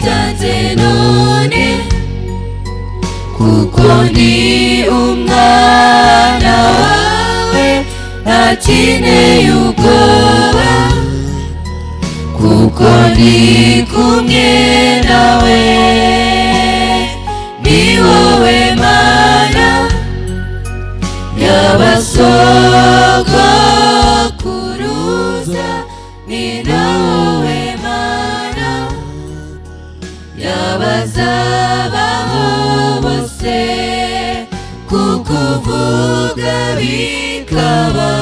witanze none kuko ndi umwana wawe ntakeneye ubwoba kuko ndi kumwe nawe ni wowe Mana y'abasogokuruza ni na wowe Mana y'abazabaho bose kukuvuga bikaba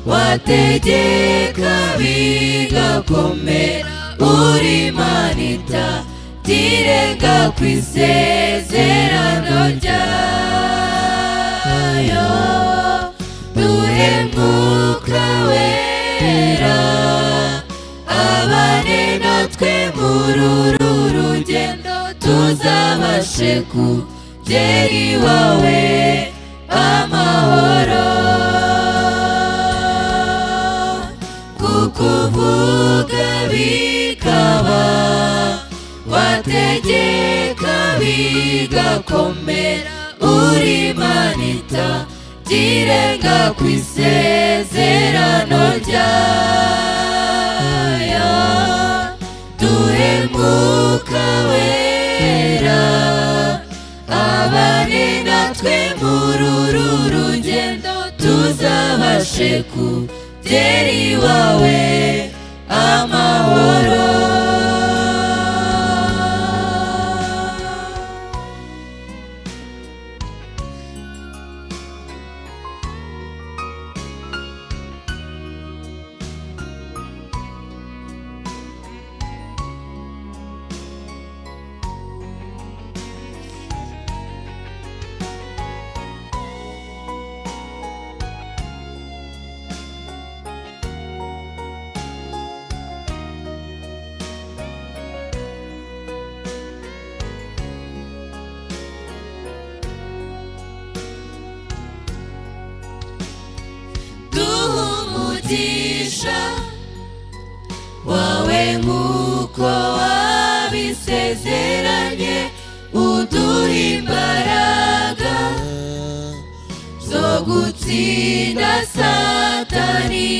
wategeka bigakomera uri Imana itagirenga ku isezerano ryayo duhe Mwuka Wera abane natwe muri uru rugendo tuzabashe kugera iwawe amahoro kukuvuga bikaba wategeka bigakomera uri Imana itagirenga ku isezerano ryayo duhe Mwuka Wera abane natwe muri uru rugendo tuzabashe kugera iwawe amahoro wawe nk'uko wabisezeranye uduha imbaraga zo gutsinda Satani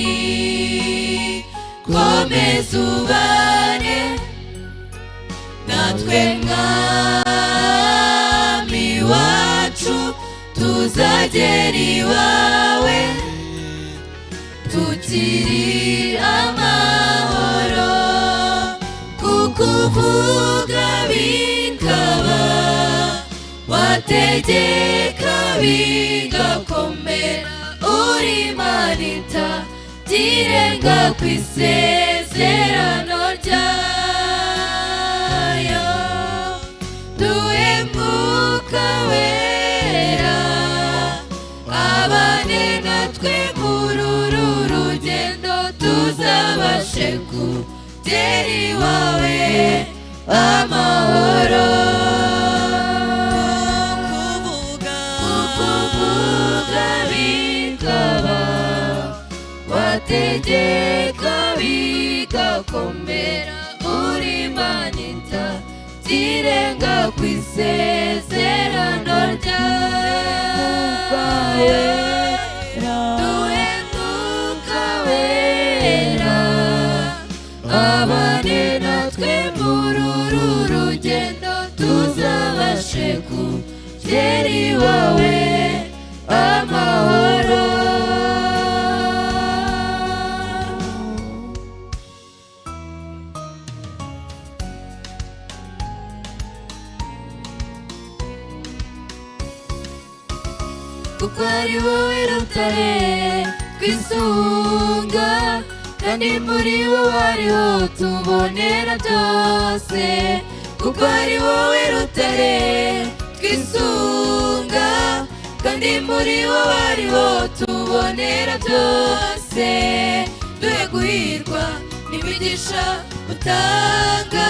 komeza ubane natwe Mwami wacu tuzagera iwawe tukiri amahoro kukuvuga bikaba wategeka bigakomera uri Imana itagirenga ku isezerano ryayo duhe Mwuka Wera abane natwe muri uru rugendo tuzabashe kugera iwawe amahoro kukuvuga bikaba wategeka bigakomera uri Imana itagirenga ku isezerano ryayo duhe Mwuka Wera abane natwe muri uru rugendo tuzabashe kugera iwawe amahoro kuko ari wowe rutare twisunga kandi muri wowe ariho tubonera byose kuko ari wowe rutare twisunga kandi muri wowe ariho tubonera byose duhe guhirwa n'imigisha utanga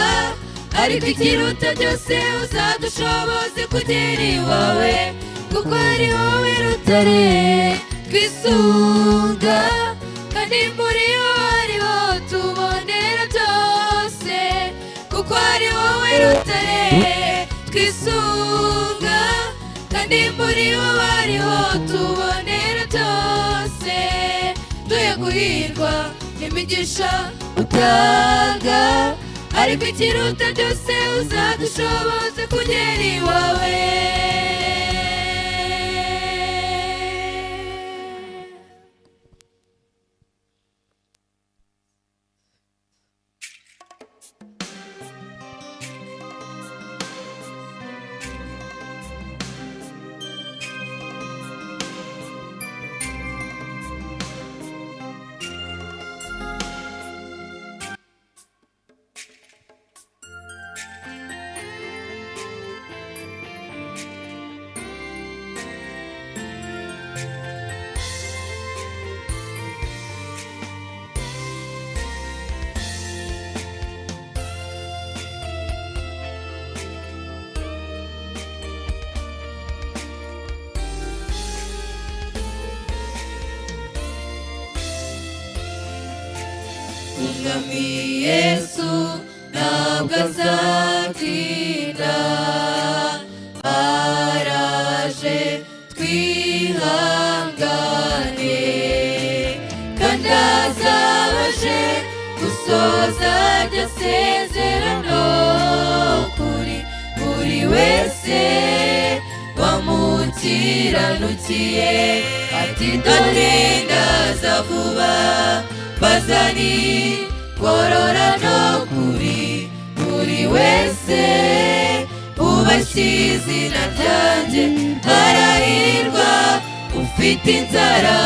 ariko ikiruta byose uzadushoboze kugera iwawe kuko ari wowe rutare twisunga kandi muri wowe ariho tubonera byose kuko ari wowe rutare twisunga, kandi muri wowe ariho tubonera byose. Duhe guhirwa n'imigisha utanga, ariko ikiruta byose uzadushoboze kugera iwawe. Umwami Yesu ntabwo azatinda, araje twihangane, kandi azabaje gusoza iryo sezerano kuri buri wese wamukiranukiye. Ati dore ndaza vuba, bazani ngororano kuri buri wese ubashye izina ryanjye. Harahirwa ufite inzara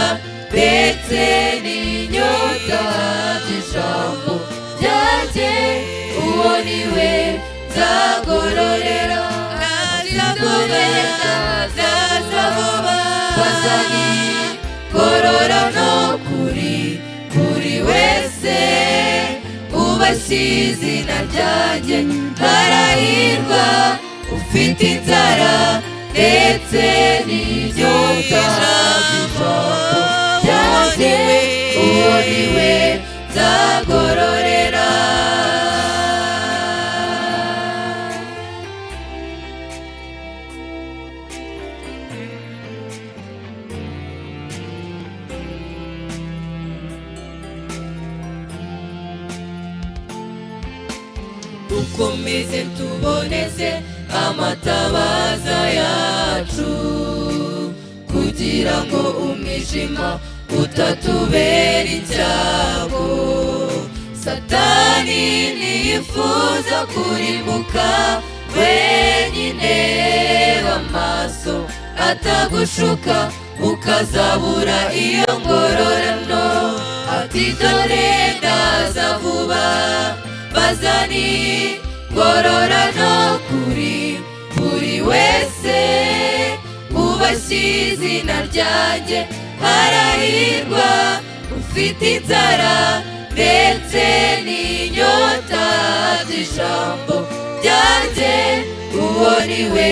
ndetse n'inyota by'ijambo ryanjye, uwo ni we nzagororera. Bazani ngororano kuri buri wese ubashye izina ryanjye. Harahirwa ufite inzara ndetse n'inyota by'ijambo ryanjye, uwo ni we nzagororera. Ukomeze tuboneze amatabaza yacu, kugira ngo umwijima utatubera icyago. Satani ntiyifuza kurimbuka wenyine, amaso atagushuka ukazabura iyo ngororano. Ati dore ndaza vuba, bazani ngororano kuri buri wese ubashye izina ryanjye. Harahirwa ufite inzara ndetse n'inyota by'ijambo ryanjye, uwo ni we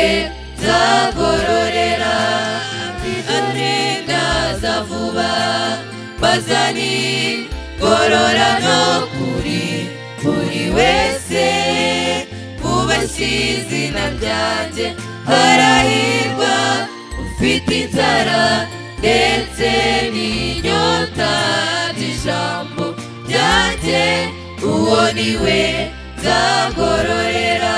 nzagororera. Ati ndaza vuba, bazani ngororano kuri buri wese ubashye izina ryanjye. Harahirwa ufite inzara ndetse n'inyota by'ijambo ryanjye, uwo ni we nzagororera.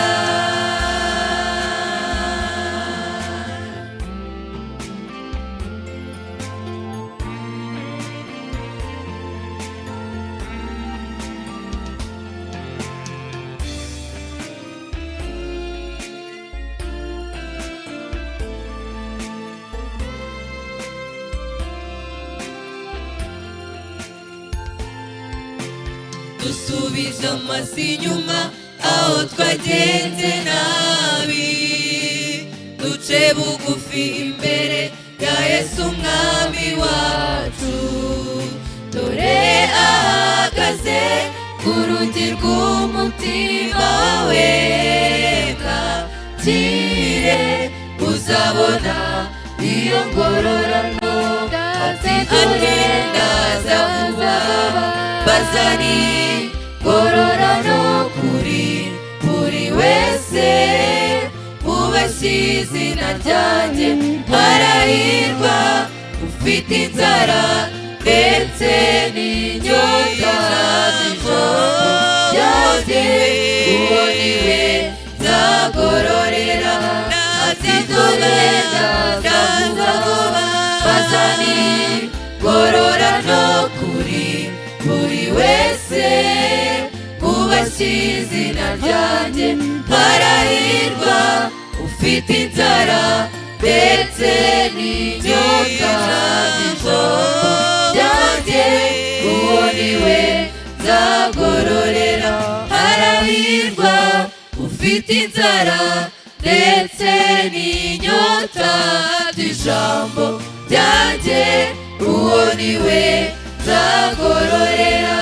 Dusubize amaso inyuma aho twagenze nabi, duce bugufi imbere ya Yesu umwami wacu. Dore ahagaze ku rugi rw'umutima wawe, mwakire uzabona iyo ngororano. Ati ndaza vuba, bazani ngororano kuri buri wese izina ryanjye arahirwa ufite inzara ndetse n'inyota z'ijambo ryanjye uwo niwe nzagororera ati dore ndaza vuba bazani ngororano kuri buri wese wubashye izina ryanjye arahirwa ufite inzara ndetse n'inyota z'ijambo ryanjye uwo niwe nzagororera arahirwa ufite inzara ndetse n'inyota z'ijambo ryanjye uwo niwe nzagororera.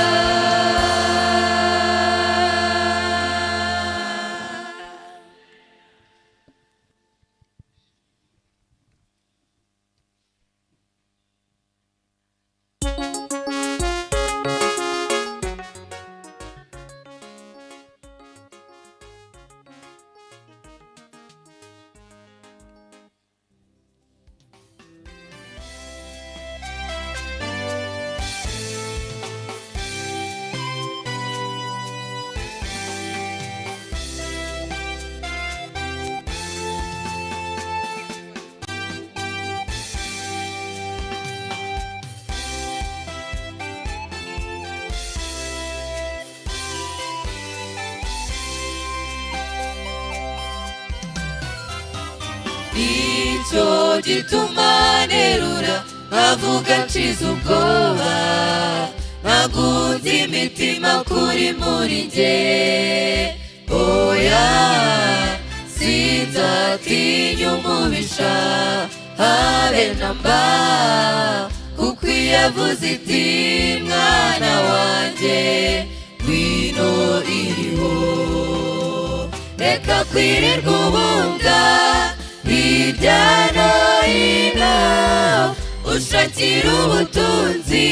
Nicyo gituma nterura nkavuga nshize ubwoba nkagunze imitima kuri muri njye oya sinzatinya umubisha habe na mba kuko iyo avuze iti mwana wanjye ngwino iriho reka kwirirwa ubunga hirya no hino ushakira ubutunzi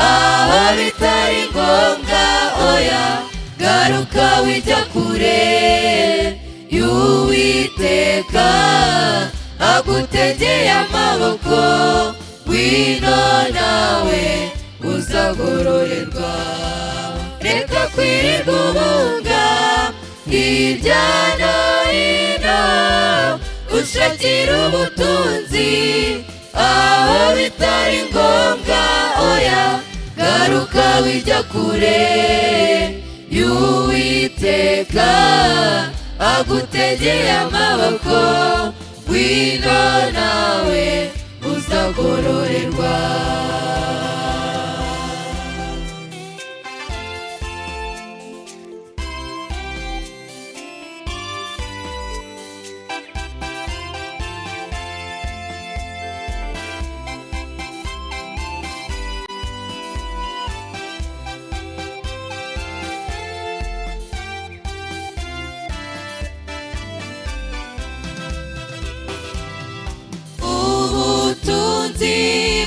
aho bitari ngombwa oya garuka wijya kure y'Uwiteka agutegeye amaboko ngwino nawe uzagororerwa reka kwirirwa ubunga hirya no hino ushakira ubutunzi aho bitari ngombwa oya garuka wijya kure y'Uwiteka agutegeye amaboko ngwino nawe uzagororerwa.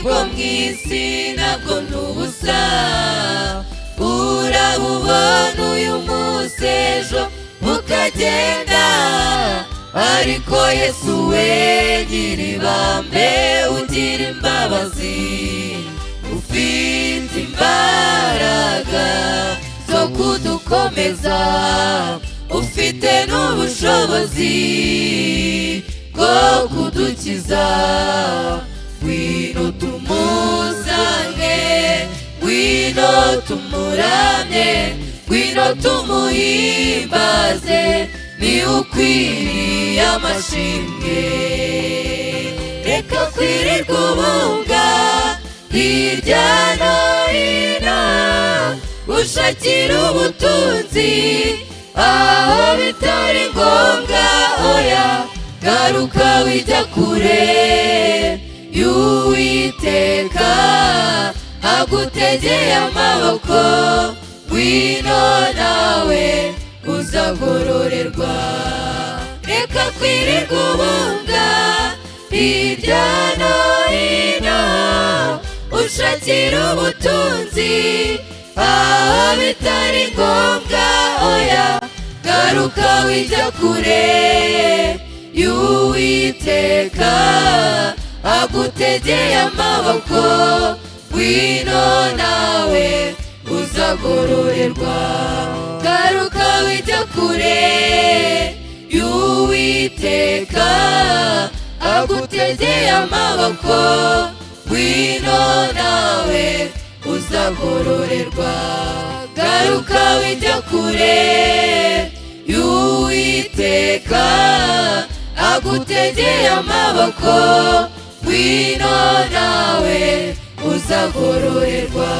Bwo mw'isi ntabwo n'ubusa urabubona uyu munsi ejo ukagenda ariko Yesu we nyiribambe ugira imbabazi ufite imbaraga zo kudukomeza ufite n'ubushobozi bwo kudukiza ngwino tumusange ngwino tumuramye ngwino tumuhimbaze ni ukwiriye amashimwe reka kwirirwa ubunga hirya no hino ushakira ubutunzi aho bitari ngombwa oya garuka wijya kure y'Uwiteka agutegeye amaboko ngwino nawe uzagororerwa reka kwirirwa ubunga hirya no hino ushakira ubutunzi aho bitari ngombwa oya garuka wijya kure y'Uwiteka agutegeye amaboko, ngwino nawe uzagororerwa. Garuka wijya kure y'Uwiteka agutegeye amaboko, ngwino nawe uzagororerwa. Garuka wijya kure y'Uwiteka agutegeye amaboko, ngwino nawe uzagororerwa.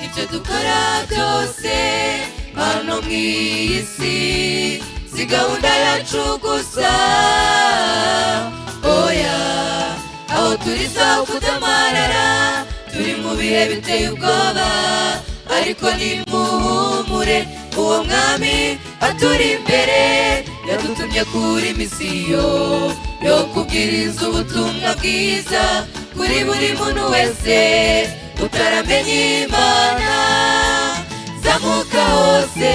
Ibyo dukora byose hano mw'iyi si si gahunda yacu gusa, oya aho turi sawa kudamarara, turi mu bihe biteye ubwoba, ariko nimuhumure uwo mwami aturi imbere, yadutumye kuri misiyo yo kubwiriza ubutumwa bwiza kuri buri muntu wese utaramenye Imana. Zamuka hose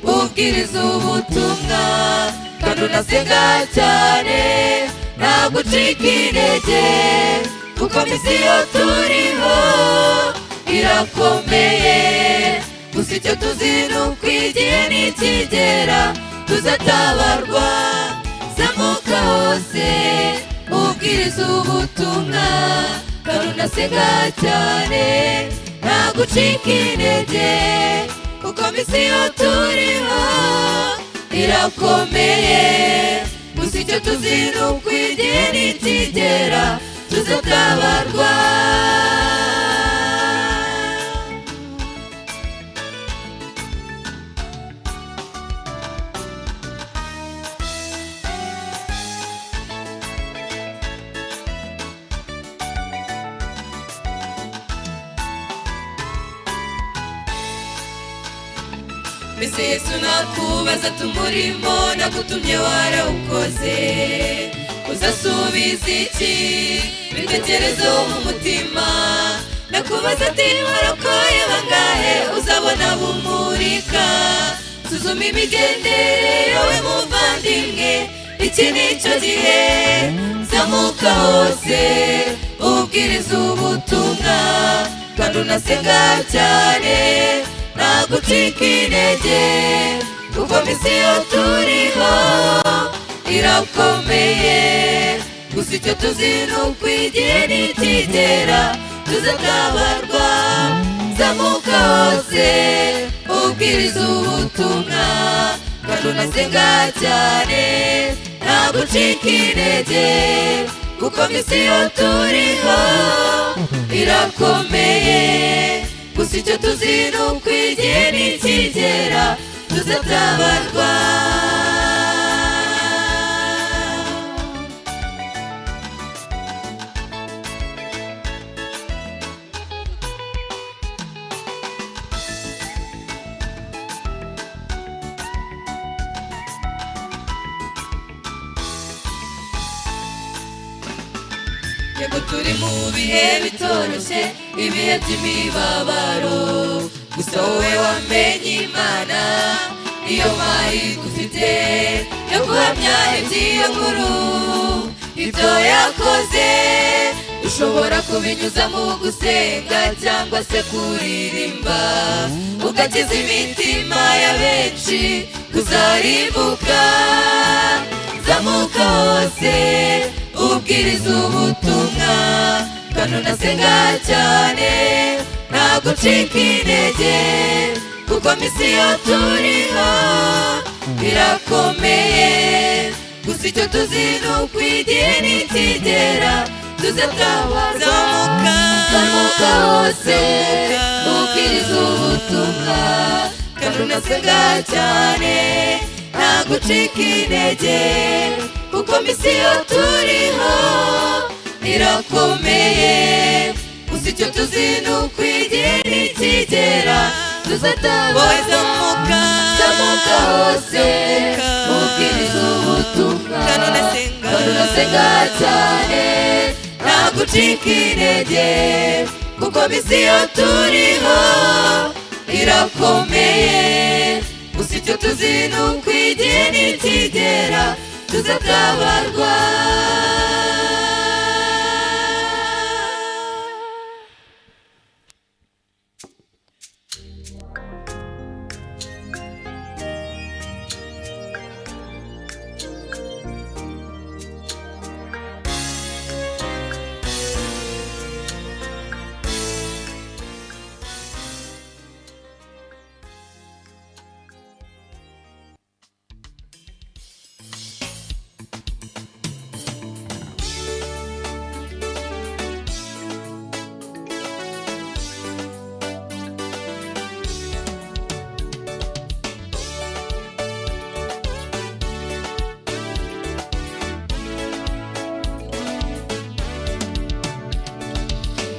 ubwiriza ubutumwa kandi unasenga cyane, ntabwo ucika intege kuko misiyo turiho irakomeye. Gusa icyo tuzi nuko igihe nikigera tuzatabarwa. Zamuka hose ubwiriza ubutumwa kandi unasenga cyane, ntabwo ucika intege kuko misiyo turiho irakomeye. Gusa icyo tuzi nuko igihe nikigera tuzatabarwa. Mbese Yesu nakubaza tumurimo nagutumye warawukoze, uzasubiza iki bitekerezo mu mutima? Nakubaza ati warokoye bangahe, uzabona bumurika. Suzuma imigendere yawe muvandimwe, iki nicyo gihe. Zamuka hose ubwiriza ubutumwa kandi unasenga cyane, ntabwo ucika intege kuko misiyo turiho irakomeye. Gusa icyo tuzi nuko igihe nikigera tuzatabarwa. Zamuka hose ubwiriza ubutumwa kandi unasenga cyane, ntabwo ucika intege kuko misiyo turiho irakomeye. Gusa icyo tuzi nuko igihe nikigera tuzatabarwa. Yego turi mu bihe bitoroshye, ibihe by'imibabaro, gusa wowe wamenye Imana, iyo mahirwe ufite yo guhamya iby'iyo nkuru. Ibyo yakoze ushobora kubinyuza mu gusenga cyangwa se kuririmba, ugakiza imitima ya benshi kuzarimbuka. Zamuka hose ubwiriza ubutumwa kandi unasenga cyane nta gucika intege kuko misiyo turiho irakomeye gusa icyo tuzi ni uko igihe nikigera tuzazamuka hose ubwiriza ubutumwa kandi unasenga cyane nta gucika intege kuko misiyo turiho irakomeye gusa icyo tuzi ni uko igihe nikigera tuzazamuka hose ubwiriza ubutumwa kandi unasenga cyane nta gucika intege kuko misiyo turiho irakomeye gusa icyo tuzi ni uko igihe nikigera tuzatabarwa.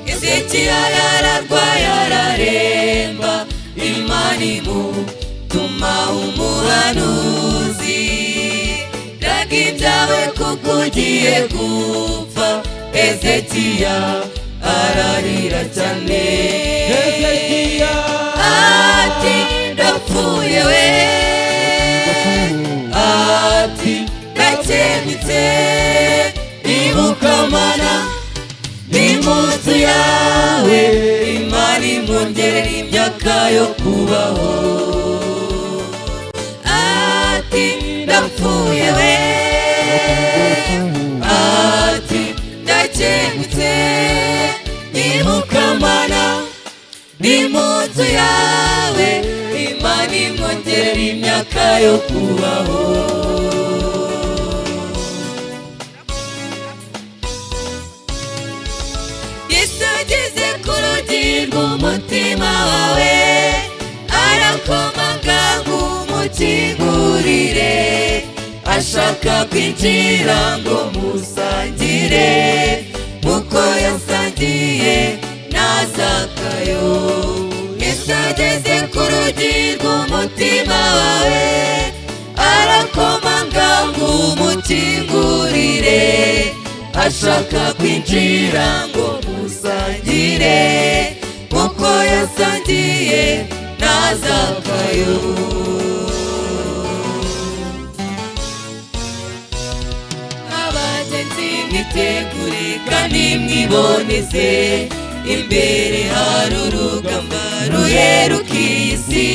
Hezekiya yararwaye araremba Imana imutuma umuhanuzi raga ibyawe kuko ugiye gupfa. Hezekiya ararira cyane ati ndapfuye we ati ndakemutse ibuka Mana n'impunzi yawe Imana imwongerera imyaka yo kubaho. Ati ndapfuye we ati ndakemutse ibuka Mana n'impunzi yawe Imana imwongerera imyaka yo kubaho. Umutima wawe arakomanga ngo umukingurire ashaka kwinjira ngo musangire nkuko yasangiye na Zakayo. Yesu ageze ku rugi rw'umutima wawe arakomanga ngo umukingurire ashaka kwinjira ngo musangire nkuko yasangiye na Zakayo. Abagenzi mwitegure kandi mwiboneze imbere hari urugamba ruheruka iyi si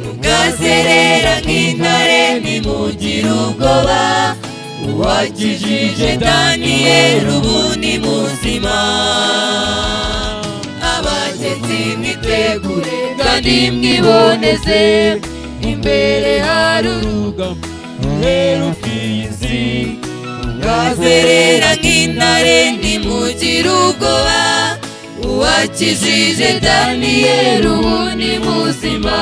mugazerera nk'intare ntimugire ubwoba uwakijije Daniyeli ubu ni muzima. Abagenzi mwitegure kandi mwiboneze imbere hari urugamba ruheruka iyi si mugazerera nk'intare ntimugire ubwoba uwakijije Daniyeli ubu ni muzima.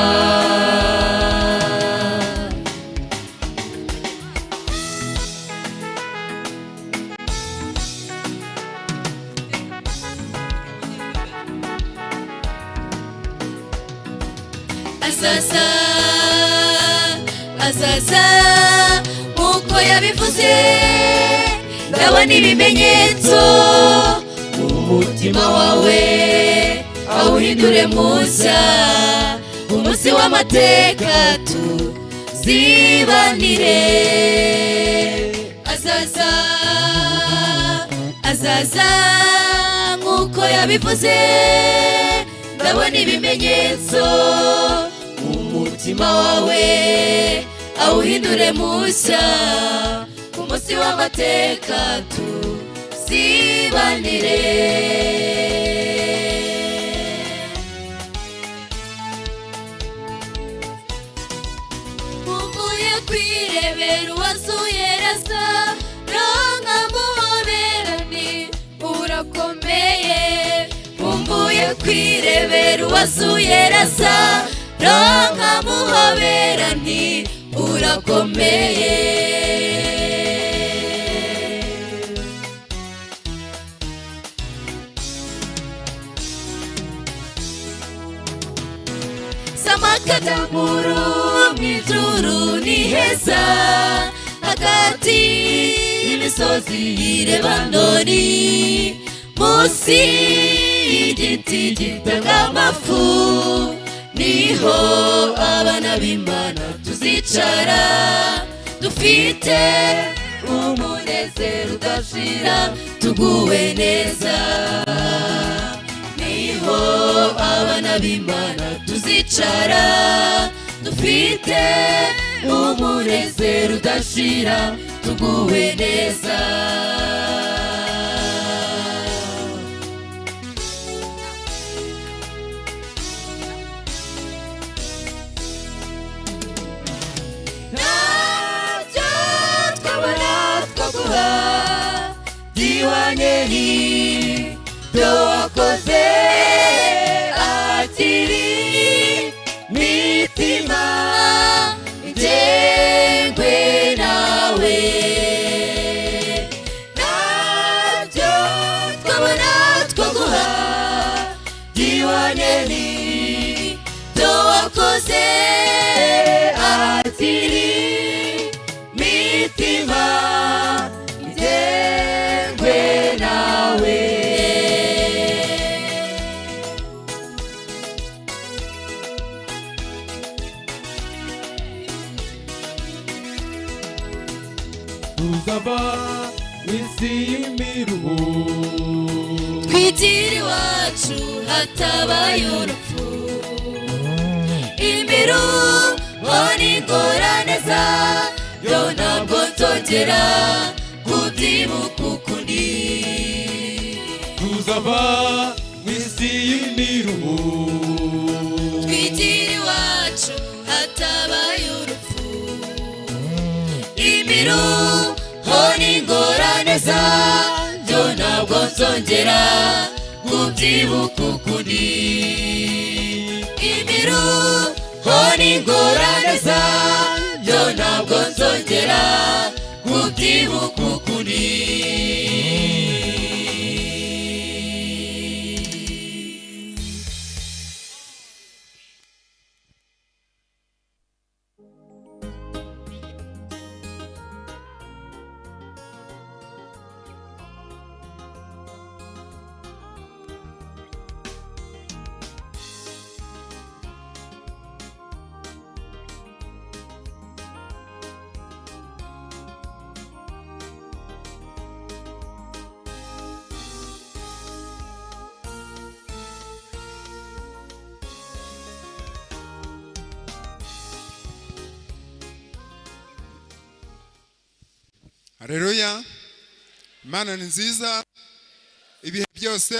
Azaza nkuko yabivuze ndabona ibimenyetso mu mutima wawe awuhindure mushya umunsi w'amateka tuzibanire. Azaza nkuko yabivuze ndabona ibimenyetso umutima wawe awuhindure mushya umunsi w'amateka tuzibanire. kwirebera uwazuye Lazaro nkamuhobera nti urakomeye. Samakadamuru mw'ijuru ni heza, hagati y'imisozi y'i Lebanoni, munsi y'igiti gitanga amafu, niho abana b'Imana tuzicara, dufite umunezero udashira, tuguwe neza. Niho abana b'Imana tuzicara, dufite umunezero udashira, tuguwe neza. Ntabyo twabona twaguha diwanyeri byo wakoze akiri mitima igengwe nawe. Ntabyo twabona twaguha diwanyeri byo wakoze akiri mitima igengwe nawe. Tuzava isi y'imiruho, twigire iwacu hatabaye urupfu, imiruho n'ingorane zayo ntabwo nzongera kubyibuka ukundi. tuzava isi y'imiruho, twigire iwacu hatabaye urupfu, imiruho n'ingorane zayo ntabwo nzongera kubyibuka ukundi. Imiruho n'ingorane zayo ntabwo nzongera kubyibuka ukundi. Haleluya. Imana ni nziza ibihe byose.